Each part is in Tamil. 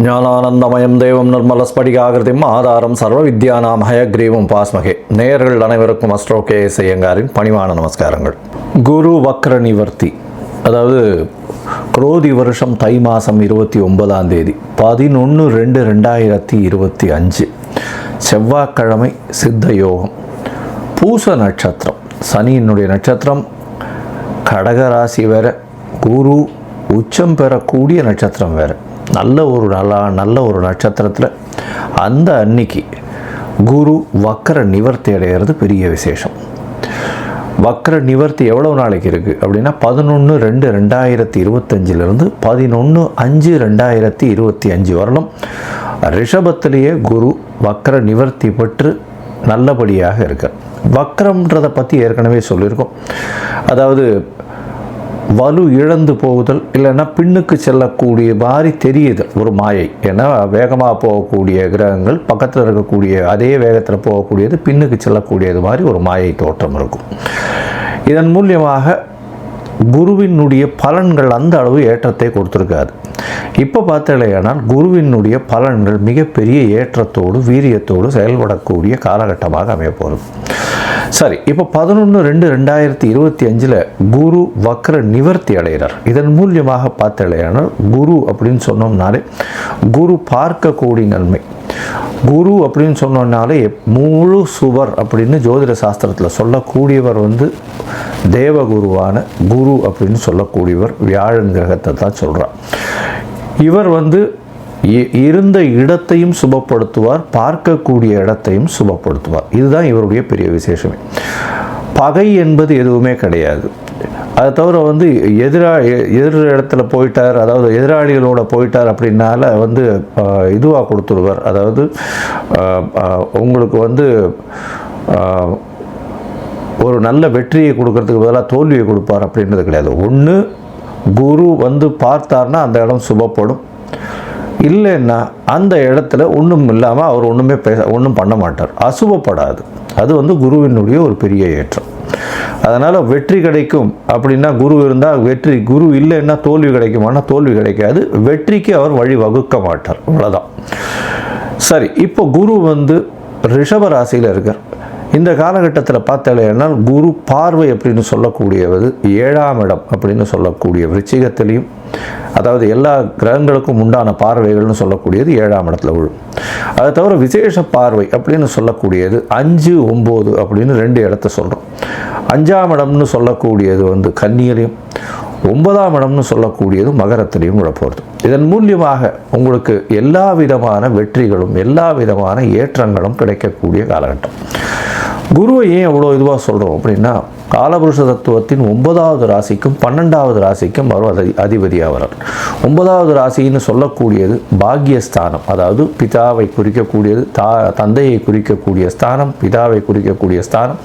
ஞானானந்தமயம் தேவம் நிர்மலஸ்படிகாகிருதிம் ஆதாரம் சர்வ வித்யானாம் ஹயக்ரீவம் பாஸ்மகே. நேயர்கள் அனைவருக்கும் அஸ்ட்ரோ கே.எஸ். ஐயங்காரின் பணிவான நமஸ்காரங்கள். குரு வக்ர நிவர்த்தி, அதாவது குரோதி வருஷம் தை மாதம் 29ஆம் தேதி 11/2/2025 செவ்வாய்க்கிழமை, சித்த யோகம், பூச நட்சத்திரம், சனியினுடைய நட்சத்திரம், கடகராசி வேற, குரு உச்சம் பெறக்கூடிய நட்சத்திரம் வேறு. நல்ல ஒரு நட்சத்திரத்தில் அந்த அன்னைக்கு குரு வக்ர நிவர்த்தி அடைகிறது பெரிய விசேஷம். வக்ர நிவர்த்தி எவ்வளோ நாளைக்கு இருக்குது அப்படின்னா 11/2/2025 11/5/2025 வரலும் ரிஷபத்திலேயே குரு வக்ர நிவர்த்தி பெற்று நல்லபடியாக இருக்கு. வக்ரம்ன்றதை பற்றி ஏற்கனவே சொல்லியிருக்கோம். அதாவது வலு இழந்து போகுதல், இல்லைன்னா பின்னுக்கு செல்லக்கூடிய மாதிரி தெரியுது ஒரு மாயை. ஏன்னா வேகமாக போகக்கூடிய கிரகங்கள் பக்கத்தில் இருக்கக்கூடிய அதே வேகத்தில் போகக்கூடியது பின்னுக்கு செல்லக்கூடியது மாதிரி ஒரு மாயை தோற்றம் இருக்கும். இதன் மூலியமாக குருவினுடைய பலன்கள் அந்த அளவு ஏற்றத்தை கொடுத்துருக்காது. இப்போ பார்த்தலையானால் குருவினுடைய பலன்கள் மிகப்பெரிய ஏற்றத்தோடு வீரியத்தோடு செயல்படக்கூடிய காலகட்டமாக அமைய போகிறது. சரி, இப்போ 11/2/2025 குரு வக்ர நிவர்த்தி அடைகிறார். இதன் மூலியமாக பார்த்தலையானால் குரு அப்படின்னு சொன்னோம்னாலே குரு பார்க்கக்கூடிய நன்மை. குரு அப்படின்னு சொன்னோம்னாலே முழு சுவர் அப்படின்னு ஜோதிட சாஸ்திரத்தில் சொல்லக்கூடியவர் தேவகுருவான குரு அப்படின்னு சொல்லக்கூடியவர் வியாழன் கிரகத்தை தான் சொல்கிறார். இவர் இருந்த இடத்தையும் சுபப்படுத்துவார், பார்க்கக்கூடிய இடத்தையும் சுபப்படுத்துவார். இதுதான் இவருடைய பெரிய விசேஷமே. பகை என்பது எதுவுமே கிடையாது. அதை தவிர எதிர் இடத்துல போயிட்டார், அதாவது எதிராளிகளோட போயிட்டார் அப்படின்னால இதுவாக கொடுத்துருவார். அதாவது உங்களுக்கு ஒரு நல்ல வெற்றியை கொடுக்கறதுக்கு பதிலாக தோல்வியை கொடுப்பார் அப்படின்றது கிடையாது. ஒன்று குரு பார்த்தார்னா அந்த இடம் சுபப்படும், இல்லைன்னா அந்த இடத்துல ஒன்றும் இல்லாமல் அவர் ஒன்றும் பண்ண மாட்டார், அசுபப்படாது. அது குருவினுடைய ஒரு பெரிய ஏற்றம். அதனால் வெற்றி கிடைக்கும் அப்படின்னா குரு இருந்தால் வெற்றி, குரு இல்லைன்னா தோல்வி கிடைக்குமானா தோல்வி கிடைக்காது. வெற்றிக்கு அவர் வழி வகுக்க மாட்டார், அவ்வளோதான். சரி, இப்போ குரு ரிஷப ராசியில் இருக்கார். இந்த காலகட்டத்தில் பார்த்தாலேனால் குரு பார்வை அப்படின்னு சொல்லக்கூடியது 7ஆம் இடம் அப்படின்னு சொல்லக்கூடிய விருச்சிகத்திலையும், அதாவது எல்லா கிரகங்களுக்கும் உண்டான பார்வைகள்னு சொல்லக்கூடியது 7ஆம் இடத்துல விழும். அதை தவிர விசேஷ பார்வை அப்படின்னு சொல்லக்கூடியது 5, 9 அப்படின்னு 2 இடத்த சொல்கிறோம். 5ஆம் இடம்னு சொல்லக்கூடியது கன்னியிலையும், 9ஆம் இடம்னு சொல்லக்கூடியது மகரத்திலையும் விட போகிறது. இதன் மூலியமாக உங்களுக்கு எல்லா விதமான வெற்றிகளும் எல்லா விதமான ஏற்றங்களும் கிடைக்கக்கூடிய காலகட்டம். குருவை ஏன் எவ்வளோ இதுவாக சொல்கிறோம் அப்படின்னா, காலபுருஷ தத்துவத்தின் 9வது ராசிக்கும் 12வது ராசிக்கும் அவர் அதிபதியாக வரார். 9வது ராசின்னு சொல்லக்கூடியது பாக்யஸ்தானம், அதாவது பிதாவை குறிக்கக்கூடியது, தந்தையை குறிக்கக்கூடிய ஸ்தானம், பிதாவை குறிக்கக்கூடிய ஸ்தானம்,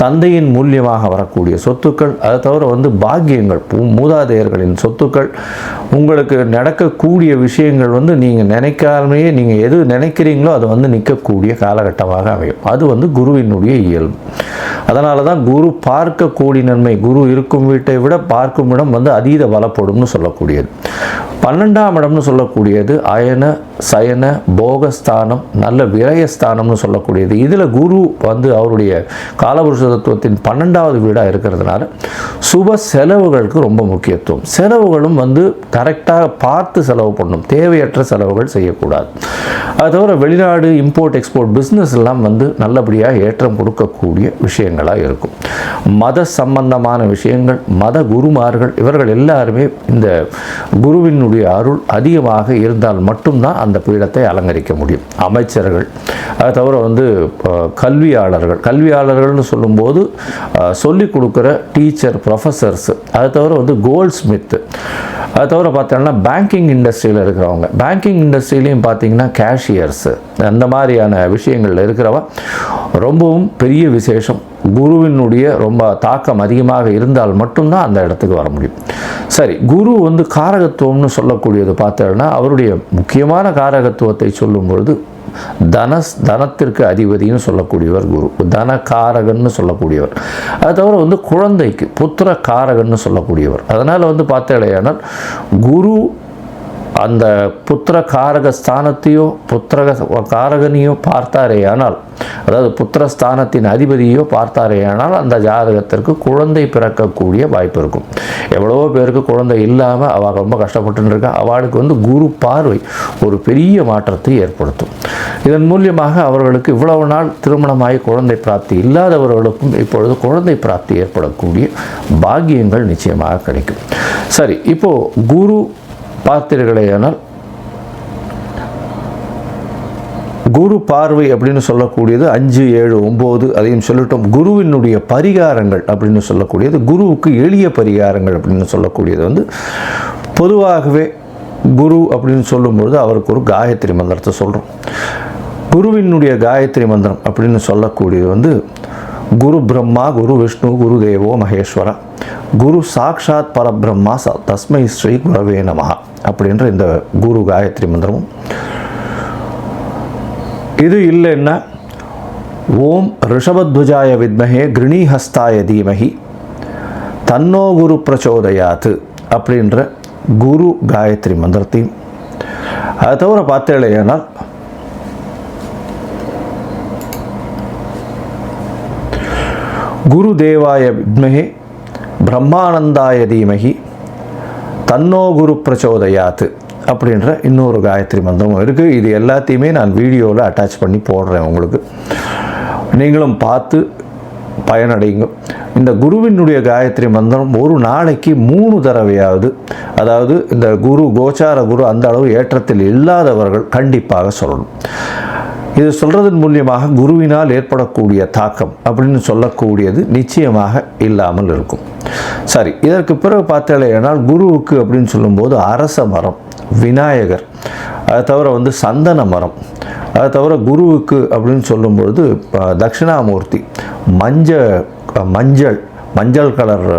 தந்தையின் மூலியமாக வரக்கூடிய சொத்துக்கள், அதை தவிர பாக்கியங்கள், மூதாதையர்களின் சொத்துக்கள், உங்களுக்கு நடக்கக்கூடிய விஷயங்கள் நீங்கள் நினைக்காமலேயே நீங்கள் எது நினைக்கிறீங்களோ அது நிற்கக்கூடிய காலகட்டமாக அமையும். அது குருவினுடைய இயல்பு. அதனால தான் குரு பார்க்கக்கூடிய நன்மை, குரு இருக்கும் வீட்டை விட பார்க்கும் இடம் அதீத பலப்படும்னு சொல்லக்கூடியது. 12ஆம் இடம்னு சொல்லக்கூடியது அயன சயன போகஸ்தானம், நல்ல விரயஸ்தானம்னு சொல்லக்கூடியது. இதில் குரு அவருடைய காலபுருஷ தத்துவத்தின் 12வது வீடாக இருக்கிறதுனால சுப செலவுகளுக்கு ரொம்ப முக்கியத்துவம். செலவுகளும் கரெக்டாக பார்த்து செலவு பண்ணணும், தேவையற்ற செலவுகள் செய்யக்கூடாது. அது தவிர வெளிநாடு இம்போர்ட் எக்ஸ்போர்ட் பிஸ்னஸ் எல்லாம் நல்லபடியாக ஏற்றம் கொடுக்கக்கூடிய விஷயங்களாக இருக்கும். மத சம்பந்தமான விஷயங்கள், மத குருமார்கள் இவர்கள் எல்லாருமே இந்த குருவினுடைய அருள் அதிகமாக இருந்தால் மட்டும்தான் அந்த பீடத்தை அலங்கரிக்க முடியும். அமைச்சர்கள், அதை தவிர கல்வியாளர்கள்னு சொல்லும்போது சொல்லிக் கொடுக்குற டீச்சர், ப்ரொஃபஸர்ஸ், அதை தவிர கோல்ட் ஸ்மித்து, அதை தவிர பார்த்தோம்னா பேங்கிங் இண்டஸ்ட்ரியில் இருக்கிறவங்க, பேங்கிங் இண்டஸ்ட்ரியிலையும் பார்த்தீங்கன்னா கேஷியர்ஸு, அந்த மாதிரியான விஷயங்களில் இருக்கிறவங்க ரொம்பவும் பெரிய விசேஷம். குருவினுடைய ரொம்ப தாக்கம் அதிகமாக இருந்தால் மட்டும்தான் அந்த இடத்துக்கு வர முடியும். சரி, குரு காரகத்துவம்னு சொல்லக்கூடியது பார்த்தோம்னா அவருடைய முக்கியமான காரகத்துவத்தை சொல்லும் பொழுது தனத்திற்கு அதிபதினு சொல்லக்கூடியவர் குரு, தனகாரகன்னு சொல்லக்கூடியவர். அது தவிர குழந்தைக்கு புத்திர காரகன்னு சொல்லக்கூடியவர். அதனால் பார்த்தேனால் குரு அந்த புத்திர காரக ஸ்தானத்தையோ புத்திர காரகனையோ பார்த்தாரே ஆனால், அதாவது புத்திரஸ்தானத்தின் அதிபதியோ பார்த்தாரே ஆனால் அந்த ஜாதகத்திற்கு குழந்தை பிறக்கக்கூடிய வாய்ப்பு இருக்கும். எவ்வளவோ பேருக்கு குழந்தை இல்லாமல் அவள் ரொம்ப கஷ்டப்பட்டு இருக்கா. அவளுக்கு குரு பார்வை ஒரு பெரிய மாற்றத்தை ஏற்படுத்தும். இதன் மூலியமாக அவர்களுக்கு இவ்வளவு நாள் திருமணமாகி குழந்தை பிராப்தி இல்லாதவர்களுக்கும் இப்பொழுது குழந்தை பிராப்தி ஏற்படக்கூடிய பாக்கியங்கள் நிச்சயமாக கிடைக்கும். சரி, இப்போது குரு பார்த்தீர்களேயானால் குரு பார்வை அப்படின்னு சொல்லக்கூடியது 5, 7, 9 அதையும் சொல்லிட்டோம். குருவினுடைய பரிகாரங்கள் அப்படின்னு சொல்லக்கூடியது, குருவுக்கு எளிய பரிகாரங்கள் அப்படின்னு சொல்லக்கூடியது பொதுவாகவே குரு அப்படின்னு சொல்லும்பொழுது அவருக்கு ஒரு காயத்ரி மந்திரத்தை சொல்கிறோம். குருவினுடைய காயத்ரி மந்திரம் அப்படின்னு சொல்லக்கூடியது குரு பிரம்மா குரு விஷ்ணு குரு தேவோ மகேஸ்வரா குரு சாக்ஷாத் பரபிரம்மா தஸ்மை ஸ்ரீ குரவே நமஹ அப்படின்ற இந்த குரு காயத்ரி மந்திரமும், இது இல்லைன்னா ஓம் ரிஷபத்வஜாய வித்மஹே கிருணிஹஸ்தாய தீமஹி தன்னோ குரு பிரச்சோதயாத்து அப்படின்ற குரு காயத்ரி மந்திரத்தையும், அதை தவிர பார்த்தேனால் குரு தேவாய வித்மஹே பிரம்மானந்தாய தீமஹி தன்னோ குரு பிரச்சோதயாத்து அப்படின்ற இன்னொரு காயத்ரி மந்திரமும் இருக்குது. இது எல்லாத்தையுமே நான் வீடியோவில் அட்டாச் பண்ணி போடுறேன். உங்களுக்கு நீங்களும் பார்த்து பயனடைங்க. இந்த குருவினுடைய காயத்ரி மந்திரம் ஒரு நாளைக்கு 3 தடவையாவது, அதாவது இந்த குரு கோச்சார குரு அந்த அளவு ஏற்றத்தில் இல்லாதவர்கள் கண்டிப்பாக சொல்லணும். இது சொல்கிறதன் மூலியமாக குருவினால் ஏற்படக்கூடிய தாக்கம் அப்படின்னு சொல்லக்கூடியது நிச்சயமாக இல்லாமல் இருக்கும். சரி, இதற்கு பிறகு பார்த்தேனால் குருவுக்கு அப்படின்னு சொல்லும்போது அரச மரம், விநாயகர், அதை தவிர சந்தன மரம், அதை தவிர குருவுக்கு அப்படின்னு சொல்லும்பொழுது தட்சிணாமூர்த்தி, மஞ்சள் கலர்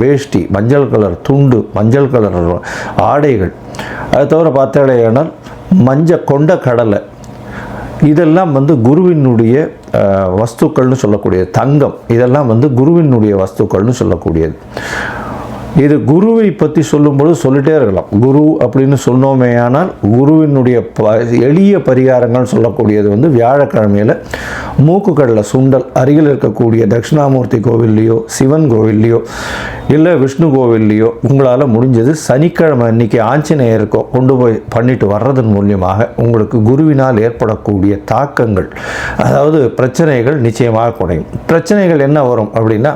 வேஷ்டி, மஞ்சள் கலர் துண்டு, மஞ்சள் கலர் ஆடைகள், அதை தவிர பார்த்தேனால் கொண்ட கடலை, இதெல்லாம் குருவினுடைய வஸ்துக்கள்னு சொல்லக்கூடியது. தங்கம், இதெல்லாம் குருவினுடைய வஸ்துக்கள்னு சொல்லக்கூடியது. இது குருவை பற்றி சொல்லும்போது சொல்லிட்டே இருக்கலாம். குரு அப்படின்னு சொன்னோமே ஆனால் குருவினுடைய எளிய பரிகாரங்கள் சொல்லக்கூடியது வியாழக்கிழமையில் மூக்குக்கடலை சுண்டல் அருகில் இருக்கக்கூடிய தட்சிணாமூர்த்தி கோவில்லையோ சிவன் கோவில்லையோ இல்லை விஷ்ணு கோவில்லையோ உங்களால் முடிஞ்சது சனிக்கிழமை அன்றைக்கி ஆஞ்சநேயருக்கோ கொண்டு போய் பண்ணிட்டு வர்றதன் மூலியமாக உங்களுக்கு குருவினால் ஏற்படக்கூடிய தாக்கங்கள், அதாவது பிரச்சனைகள் நிச்சயமாக குறையும். பிரச்சனைகள் என்ன வரும் அப்படின்னா,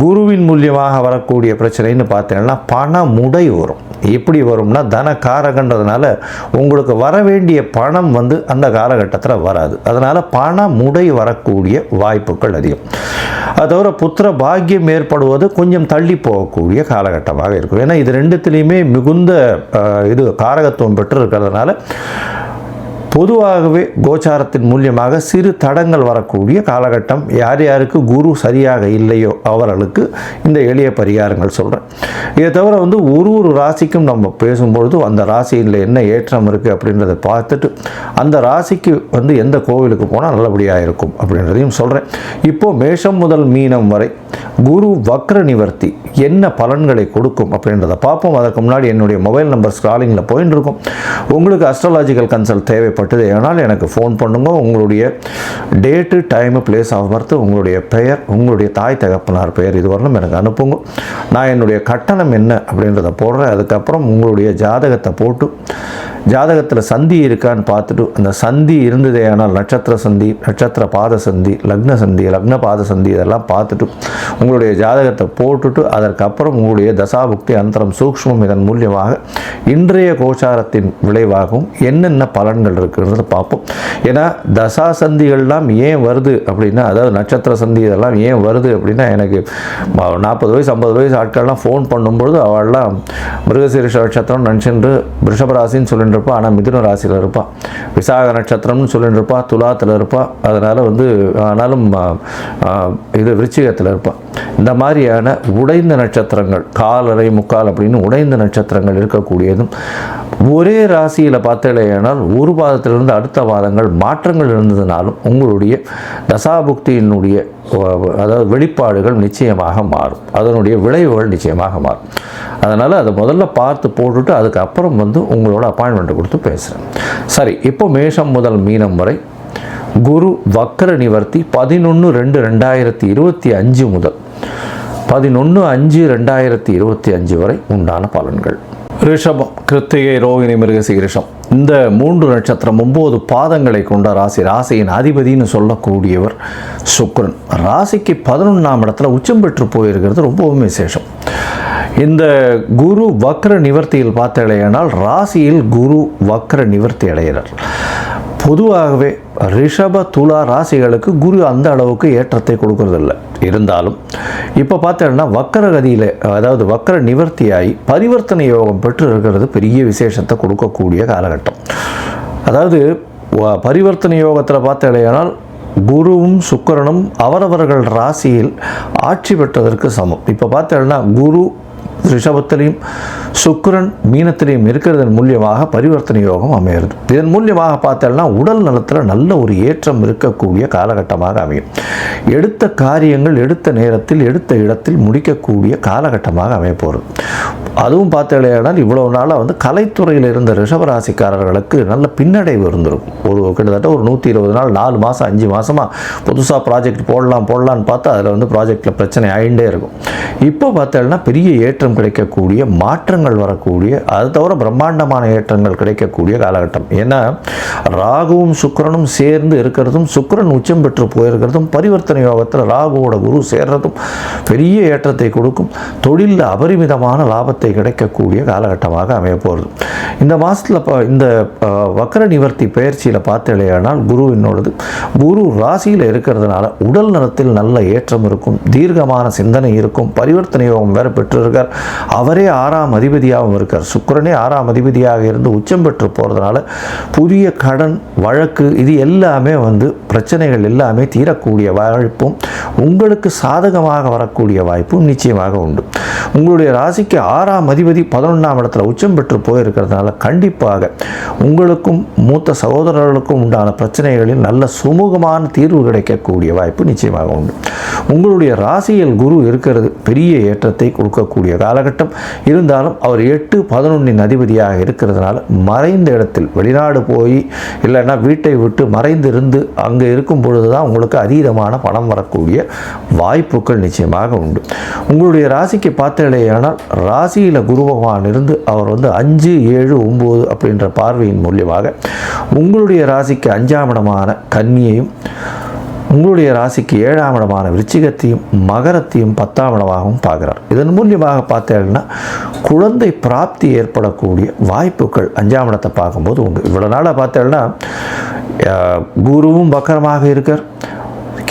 குருவின் மூலியமாக வரக்கூடிய பிரச்சனைன்னு பார்த்தீங்கன்னா பண முடை வரும். எப்படி வரும்னா, தன காரகன்றதுனால உங்களுக்கு வர வேண்டிய பணம் அந்த காலகட்டத்தில் வராது. அதனால் பண முடை வரக்கூடிய வாய்ப்புகள் அதிகம். அது தவிர புத்திர பாக்கியம் ஏற்படுவது கொஞ்சம் தள்ளி போகக்கூடிய காலகட்டமாக இருக்கும். ஏன்னா இது ரெண்டுத்திலையுமே மிகுந்த இது காரகத்துவம் பெற்று இருக்கிறதுனால பொதுவாகவே கோச்சாரத்தின் மூலியமாக சிறு தடங்கள் வரக்கூடிய காலகட்டம். யார் யாருக்கு குரு சரியாக இல்லையோ அவர்களுக்கு இந்த எளிய பரிகாரங்கள் சொல்கிறேன். இதை தவிர ஒரு ராசிக்கும் நம்ம பேசும்பொழுது அந்த ராசியில் என்ன ஏற்றம் இருக்குது அப்படின்றத பார்த்துட்டு அந்த ராசிக்கு எந்த கோவிலுக்கு போனால் நல்லபடியாக இருக்கும் அப்படின்றதையும் சொல்கிறேன். இப்போது மேஷம் முதல் மீனம் வரை குரு வக்ர நிவர்த்தி என்ன பலன்களை கொடுக்கும் அப்படின்றத பார்ப்போம். அதற்கு முன்னாடி என்னுடைய மொபைல் நம்பர் ஸ்க்ராலிங்கில் போயின்னு இருக்கும். உங்களுக்கு அஸ்ட்ராலாஜிக்கல் கன்சல்ட் தேவைப்பட்டது ஆனால் எனக்கு ஃபோன் பண்ணுங்க. உங்களுடைய date, time, place of birth, உங்களுடைய பெயர், உங்களுடைய தாய் தகப்பனார் பெயர் இதுவரையிலும் எனக்கு அனுப்புங்க. நான் என்னுடைய கட்டணம் என்ன அப்படின்றத போடுறேன். அதுக்கப்புறம் உங்களுடைய ஜாதகத்தை போட்டு ஜாதகத்தில் சந்தி இருக்கான்னு பார்த்துட்டு, அந்த சந்தி இருந்ததே ஆனால் நட்சத்திர சந்தி, நட்சத்திர பாத சந்தி, லக்ன சந்தி, லக்ன பாத சந்தி இதெல்லாம் பார்த்துட்டு உங்களுடைய ஜாதகத்தை போட்டுட்டு அதற்கப்புறம் உங்களுடைய தசாபுக்தி அந்தரம் சூக்ஷ்மம் இதன் மூலியமாக இன்றைய கோச்சாரத்தின் விளைவாகவும் என்னென்ன பலன்கள் இருக்குன்றதை பார்ப்போம். ஏன்னா தசா சந்திகள்லாம் ஏன் வருது அப்படின்னா, அதாவது நட்சத்திர சந்தி இதெல்லாம் ஏன் வருது அப்படின்னா, எனக்கு 40 வயசு 50 வயசு ஆட்கள்லாம் ஃபோன் பண்ணும்பொழுது அவள்லாம் மிருகசீரிஷ நட்சத்திரம் நினச்சிட்டு ரிஷபராசின்னு சொல்லிட்டு இருப்பாள். ஆனால் மிதுன ராசியில் இருப்பாள். விசாக நட்சத்திரம்னு சொல்லிட்டு இருப்பாள். துலாத்தில் இருப்பாள். அதனால் ஆனாலும் இது விருச்சிகத்தில் இருப்பாள். இந்த மாதிரியான உடைந்த நட்சத்திரங்கள், காலரை முக்கால் அப்படின்னு உடைந்த நட்சத்திரங்கள் இருக்கக்கூடியதும் ஒரே ராசியில் பார்த்தேனால் ஒரு பாதத்திலிருந்து அடுத்த பாதங்கள் மாற்றங்கள் இருந்ததுனாலும் உங்களுடைய தசாபுக்தியினுடைய அதாவது வெளிப்பாடுகள் நிச்சயமாக மாறும், அதனுடைய விளைவுகள் நிச்சயமாக மாறும். அதனால் அதை முதல்ல பார்த்து போட்டுட்டு அதுக்கப்புறம் உங்களோட அப்பாயின்மெண்ட்டை கொடுத்து பேசுகிறேன். சரி, இப்போ மேஷம் முதல் மீனம் வரை குரு வக்ர நிவர்த்தி 11/2/2025 முதல் 11/5/2025 வரை உண்டான பலன்கள். ரிஷபம், கிருத்திகை, ரோகிணி, மிருகசீரிஷம் இந்த 3 நட்சத்திரம் 9 பாதங்களை கொண்ட ராசி. ராசியின் அதிபதினு சொல்லக்கூடியவர் சுக்கிரன். ராசிக்கு 11ஆம் இடத்துல உச்சம் பெற்று போயிருக்கிறது ரொம்பவும் விசேஷம். இந்த குரு வக்ர நிவர்த்தியில் பார்த்தேனால் ராசியில் குரு வக்ர நிவர்த்தி அடைகிறார். பொதுவாகவே ரிஷப துலா ராசிகளுக்கு குரு அந்த அளவுக்கு ஏற்றத்தை கொடுக்கறதில்லை. இருந்தாலும் இப்போ பார்த்தேன்னா வக்கரகதியில் அதாவது வக்கர நிவர்த்தியாகி பரிவர்த்தனை யோகம் பெற்று இருக்கிறது பெரிய விசேஷத்தை கொடுக்கக்கூடிய காலகட்டம். அதாவது பரிவர்த்தனை யோகத்தில் பார்த்தேனால் குருவும் சுக்கிரனும் அவரவர்கள் ராசியில் ஆட்சி பெற்றதற்கு சமம். இப்போ பார்த்தேன்னா குரு ரிஷபத்திலையும் சுக்கிரன் மீனத்திலையும் இருக்கிறதன் மூலியமாக பரிவர்த்தனை யோகம் அமைகிறது. இதன் மூலியமாக பார்த்தோம்னா உடல் நலத்தில் நல்ல ஒரு ஏற்றம் இருக்கக்கூடிய காலகட்டமாக அமையும். எடுத்த காரியங்கள் எடுத்த நேரத்தில் எடுத்த இடத்தில் முடிக்கக்கூடிய காலகட்டமாக அமைய போகிறது. அதுவும் பார்த்தேனால் இவ்வளவு நாளாக கலைத்துறையில் இருந்த ரிஷபராசிக்காரர்களுக்கு நல்ல பின்னடைவு இருந்திருக்கும். கிட்டத்தட்ட ஒரு 120 நாள் 4 மாதம் 5 மாதமாக புதுசாக ப்ராஜெக்ட் போடலான்னு பார்த்தா அதில் ப்ராஜெக்டில் பிரச்சனை ஆகிட்டே இருக்கும். இப்போ பார்த்தேன்னா பெரிய ஏற்றம் கிடைக்கக்கூடிய, மாற்றங்கள் வரக்கூடிய, அது தவிர பிரம்மாண்டமான ஏற்றங்கள் கிடைக்கக்கூடிய காலகட்டம். ஏன்னா ராகுவும் சுக்கிரனும் சேர்ந்து இருக்கிறதும், சுக்கிரன் உச்சம் பெற்று போயிருக்கிறதும், பரிவர்த்தனை யோகத்தில் ராகுவோட குரு சேர்றதும் பெரிய ஏற்றத்தை கொடுக்கும். தொழிலில் அபரிமிதமான லாபத்தை கிடைக்கக்கூடிய காலகட்டமாக அமைய போகிறது. இந்த மாதத்தில் இந்த வக்ர நிவர்த்தி பயிற்சியில் பார்த்தேனால் குருவினோடது குரு ராசியில் இருக்கிறதுனால உடல் நலத்தில் நல்ல ஏற்றம் இருக்கும், தீர்க்கமான சிந்தனை இருக்கும். பரிவர்த்தனை யோகம் வேறு பெற்றிருக்கார். அவரே 6ஆம் அதிபதியாகவும் இருக்கார். சுக்கிரனே 6ஆம் அதிபதியாக இருந்து உச்சம் பெற்று போகிறதுனால புதிய கடன் வழக்கு இது எல்லாமே பிரச்சனைகள் எல்லாமே தீரக்கூடிய வாய்ப்பும் உங்களுக்கு சாதகமாக வரக்கூடிய வாய்ப்பும் நிச்சயமாக உண்டு. உங்களுடைய ராசிக்கு 6ஆம் அதிபதி 11ஆம் இடத்துல உச்சம் பெற்று போயிருக்கிறதுனால கண்டிப்பாக உங்களுக்கும் மூத்த சகோதரர்களுக்கும் உண்டான பிரச்சனைகளில் நல்ல சுமூகமான தீர்வு கிடைக்கக்கூடிய வாய்ப்பு நிச்சயமாக உண்டு. உங்களுடைய ராசியில் குரு இருக்கிறது பெரிய ஏற்றத்தை கொடுக்கக்கூடிய காலகட்டம். இருந்தாலும் அவர் 8-11 அதிபதியாக இருக்கிறதுனால மறைந்த இடத்தில் வெளிநாடு போய் இல்லைன்னா வீட்டை விட்டு மறைந்திருந்து அங்கே இருக்கும் பொழுது தான் உங்களுக்கு அதீதமான பணம் வரக்கூடிய வாய்ப்புகள் நிச்சயமாக உண்டு. உங்களுடைய ராசிக்கு பார்த்தேனால் ராசியில் குரு பகவான் இருந்து அவர் 5, 7, 9 அப்படின்ற பார்வையின் மூலியமாக உங்களுடைய ராசிக்கு 5ஆம் இடமான கன்னியையும், உங்களுடைய ராசிக்கு 7ஆம் இடமான விருச்சிகத்தையும், மகரத்தையும் 10ஆம் இடமாகவும் பார்க்குறார். இதன் மூலியமாக பார்த்தேன்னா குழந்தை பிராப்தி ஏற்படக்கூடிய வாய்ப்புகள் 5ஆம் இடத்தை பார்க்கும்போது உண்டு. இவ்வளோ நாளாக பார்த்தேன்னா குருவும் வக்கரமாக இருக்கார்,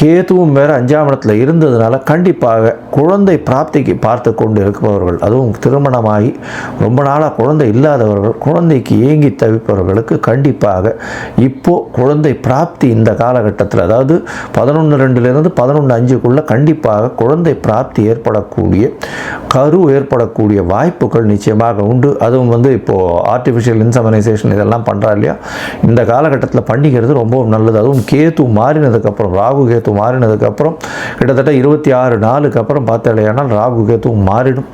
கேதுவும் வேறு 5ஆம் இடத்துல இருந்ததுனால கண்டிப்பாக குழந்தை பிராப்திக்கு பார்த்து கொண்டு இருப்பவர்கள், அதுவும் திருமணமாகி ரொம்ப நாளாக குழந்தை இல்லாதவர்கள், குழந்தைக்கு ஏங்கி தவிப்பவர்களுக்கு கண்டிப்பாக இப்போது குழந்தை பிராப்தி இந்த காலகட்டத்தில், அதாவது 11/2 11/5 கண்டிப்பாக குழந்தை பிராப்தி ஏற்படக்கூடிய, கரு ஏற்படக்கூடிய வாய்ப்புகள் நிச்சயமாக உண்டு. அதுவும் இப்போது ஆர்டிஃபிஷியல் இன்செமினைசேஷன் இதெல்லாம் பண்ணுறா இல்லையா, இந்த காலகட்டத்தில் பண்ணிக்கிறது ரொம்பவும் நல்லது. அதுவும் கேது மாறினதுக்கப்புறம், ராகு கேது மாறினதுக்கப்புறம் கிட்டத்தட்ட 26 நாளுக்கு அப்புறம் பார்த்தேனால் ராகு கேத்துவும் மாறிடும்.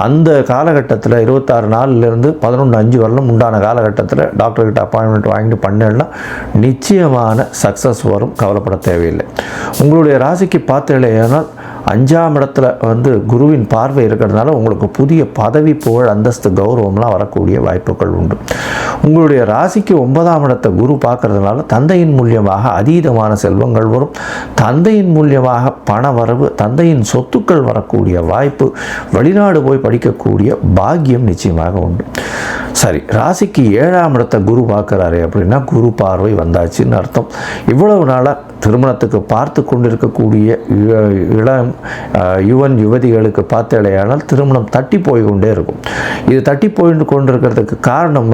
அந்த காலகட்டத்தில் 26 நாள்லேருந்து 11/5 வரலும் உண்டான காலகட்டத்தில் டாக்டர்கிட்ட அப்பாயின்மெண்ட் வாங்கிட்டு பண்ணேன்னா நிச்சயமான சக்ஸஸ் வரும், கவலைப்பட தேவையில்லை. உங்களுடைய ராசிக்கு பார்த்தேனால் 5ஆம் இடத்துல குருவின் பார்வை இருக்கிறதுனால உங்களுக்கு புதிய பதவி, புகழ், அந்தஸ்து, கௌரவம்லாம் வரக்கூடிய வாய்ப்புகள் உண்டு. உங்களுடைய ராசிக்கு 9ஆம் இடத்தை குரு பார்க்கறதுனால தந்தையின் மூலியமாக அதீதமான செல்வங்கள் வரும், தந்தையின் மூலியமாக பண வரவு, தந்தையின் சொத்துக்கள் வரக்கூடிய வாய்ப்பு, வெளிநாடு போய் படிக்கக்கூடிய பாக்கியம் நிச்சயமாக உண்டு. சரி, ராசிக்கு 7ஆம் இடத்தை குரு பார்க்குறாரு அப்படின்னா குரு பார்வை வந்தாச்சுன்னு அர்த்தம். இவ்வளவு நாளாக திருமணத்துக்கு பார்த்து கொண்டிருக்கக்கூடிய இளம் யுவதிகளுக்கு பார்த்தேனால் திருமணம் தட்டி போய் கொண்டே இருக்கும். இது தட்டி போயிட்டு கொண்டிருக்கிறதுக்கு காரணம்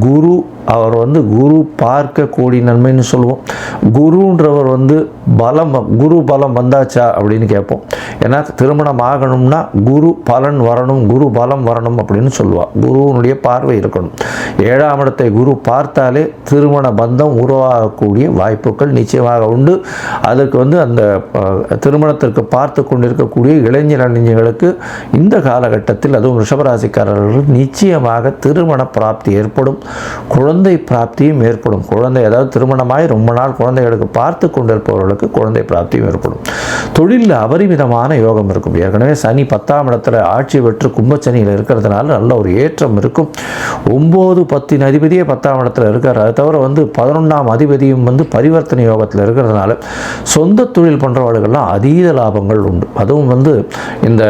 குரு, அவர் குரு பார்க்க கோடி நன்மைன்னு சொல்லுவோம். குருன்றவர் குரு பலம் வந்தாச்சா அப்படின்னு கேட்போம். ஏன்னா திருமணம் ஆகணும்னா குரு பலன் வரணும், குரு பலம் வரணும் அப்படின்னு சொல்லுவாள். குருவனுடைய பார்வை இருக்கணும். 7ஆம் இடத்தை குரு பார்த்தாலே திருமண பந்தம் உருவாகக்கூடிய வாய்ப்புகள் நிச்சயமாக உண்டு. அதுக்கு அந்த திருமணத்திற்கு பார்த்து கொண்டிருக்கக்கூடிய இளைஞர்களுக்கு இந்த காலகட்டத்தில், அதுவும் ரிஷபராசிக்காரர்கள், நிச்சயமாக திருமண பிராப்தி ஏற்படும், குழந்தை பிராப்தியும் ஏற்படும். குழந்தை, அதாவது திருமணமாய் ரொம்ப நாள் குழந்தைகளுக்கு பார்த்து கொண்டிருப்பவர்களுக்கு குழந்தை பிராப்தியும் ஏற்படும். தொழிலில் அபரிமிதமான யோகம் இருக்கும். ஏற்கனவே சனி 10ஆம் இடத்துல ஆட்சி பெற்று கும்பச்சனியில் இருக்கிறதுனால நல்ல ஒரு ஏற்றம் இருக்கும். 9, 10 அதிபதியே 10ஆம் இடத்துல இருக்கார். அது தவிர 11ஆம் அதிபதியும் பரிவர்த்தனை யோகத்தில் இருக்கிறதுனால சொந்த தொழில் பண்ணுறவர்களுக்கெல்லாம் அதீத லாபங்கள் உண்டு. அதுவும் இந்த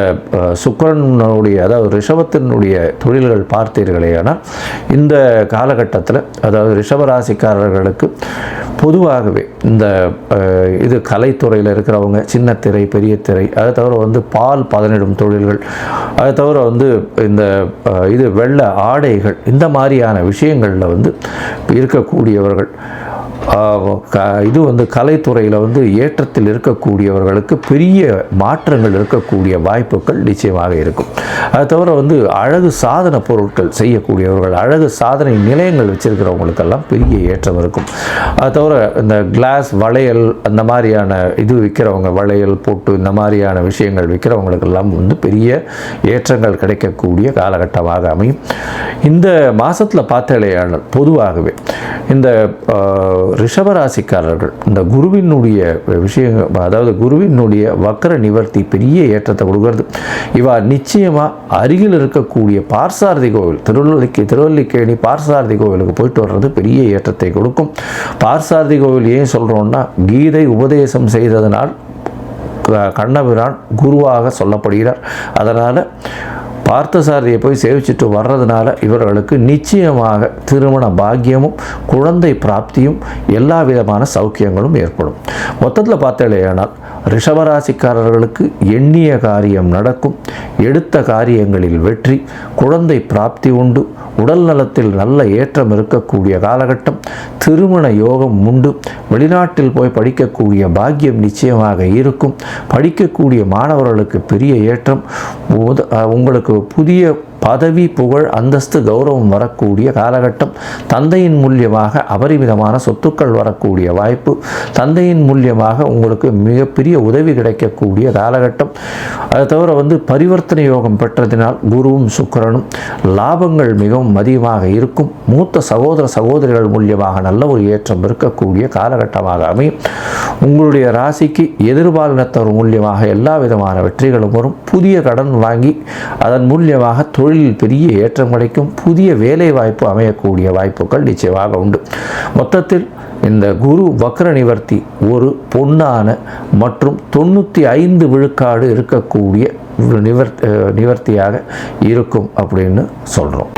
சுக்கிரனுடைய, அதாவது ரிஷபத்தினுடைய தொழில்கள் பார்த்தீர்களேயானால் இந்த காலகட்டத்தில், அதாவது ரிஷபராசிக்காரர்களுக்கு பொதுவாகவே இந்த இது கலைத்துறையில் இருக்கிறவங்க, சின்ன திரை, பெரிய திரை, அதை தவிர பால் பதனிடும் தொழில்கள், அதை தவிர இந்த இது வெள்ளை ஆடைகள், இந்த மாதிரியான விஷயங்களில் இருக்கக்கூடியவர்கள், இது கலைத்துறையில் ஏற்றத்தில் இருக்கக்கூடியவர்களுக்கு பெரிய மாற்றங்கள் இருக்கக்கூடிய வாய்ப்புகள் நிச்சயமாக இருக்கும். அது தவிர அழகு சாதன பொருட்கள் செய்யக்கூடியவர்கள், அழகு சாதனை நிலையங்கள் வச்சிருக்கிறவங்களுக்கெல்லாம் பெரிய ஏற்றம் இருக்கும். அது தவிர இந்த கிளாஸ் வளையல், அந்த மாதிரியான இது விற்கிறவங்க, வளையல் போட்டு இந்த மாதிரியான விஷயங்கள் விற்கிறவங்களுக்கெல்லாம் பெரிய ஏற்றங்கள் கிடைக்கக்கூடிய காலகட்டமாக அமையும். இந்த மாதத்தில் பார்த்தாலேயான பொதுவாகவே இந்த ரிஷபராசிக்காரர்கள் இந்த குருவினுடைய விஷயங்கள், அதாவது குருவினுடைய வக்கர நிவர்த்தி பெரிய ஏற்றத்தை கொடுக்கிறது. இவா நிச்சயமாக அருகில் இருக்கக்கூடிய பார்சாரதி கோவில், திருவல்லிக்கேணி பார்சாரதி கோவிலுக்கு போயிட்டு வர்றது பெரிய ஏற்றத்தை கொடுக்கும். பார்சாரதி கோவில் ஏன் சொல்கிறோன்னா, கீதை உபதேசம் செய்ததனால் கண்ணபிரான் குருவாக சொல்லப்படுகிறார். அதனால் பார்த்தசாரதியை போய் சேவிச்சுட்டு வர்றதுனால இவர்களுக்கு நிச்சயமாக திருமண பாக்கியமும் குழந்தை பிராப்தியும் எல்லா விதமான சௌக்கியங்களும் ஏற்படும். மொத்தத்தில் பார்த்தாலேயானால் ரிஷபராசிக்காரர்களுக்கு எண்ணிய காரியம் நடக்கும், எடுத்த காரியங்களில் வெற்றி, குழந்தை பிராப்தி உண்டு, உடல் நலத்தில் நல்ல ஏற்றம் இருக்கக்கூடிய காலகட்டம், திருமண யோகம் உண்டு, வெளிநாட்டில் போய் படிக்கக்கூடிய பாக்கியம் நிச்சயமாக இருக்கும், படிக்கக்கூடிய மாணவர்களுக்கு பெரிய ஏற்றம், உங்களுக்கு புதிய பதவி, புகழ், அந்தஸ்து, கௌரவம் வரக்கூடிய காலகட்டம், தந்தையின் மூலியமாக அபரிமிதமான சொத்துக்கள் வரக்கூடிய வாய்ப்பு, தந்தையின் மூலியமாக உங்களுக்கு மிகப்பெரிய உதவி கிடைக்கக்கூடிய காலகட்டம். அதை தவிர பரிவர்த்தனை யோகம் பெற்றதினால் குருவும் சுக்கிரனும் லாபங்கள் மிகவும் அதிகமாக இருக்கும். மூத்த சகோதர சகோதரிகள் மூலியமாக நல்ல ஒரு ஏற்றம் இருக்கக்கூடிய காலகட்டமாக அமையும். உங்களுடைய ராசிக்கு எதிர்பாலினத்தவர் மூலியமாக எல்லா விதமான வெற்றிகளும் வரும். புதிய கடன் வாங்கி அதன் மூலியமாக தொழில் பெரிய ஏற்றம் கிடைக்கும். புதிய வேலை வாய்ப்பு அமையக்கூடிய வாய்ப்புகள் நிச்சயமாக உண்டு. மொத்தத்தில் இந்த குரு வக்ர நிவர்த்தி ஒரு பொன்னான மற்றும் 95 விழுக்காடு இருக்கக்கூடிய நிவர்த்தியாக இருக்கும் அப்படின்னு சொல்கிறோம்.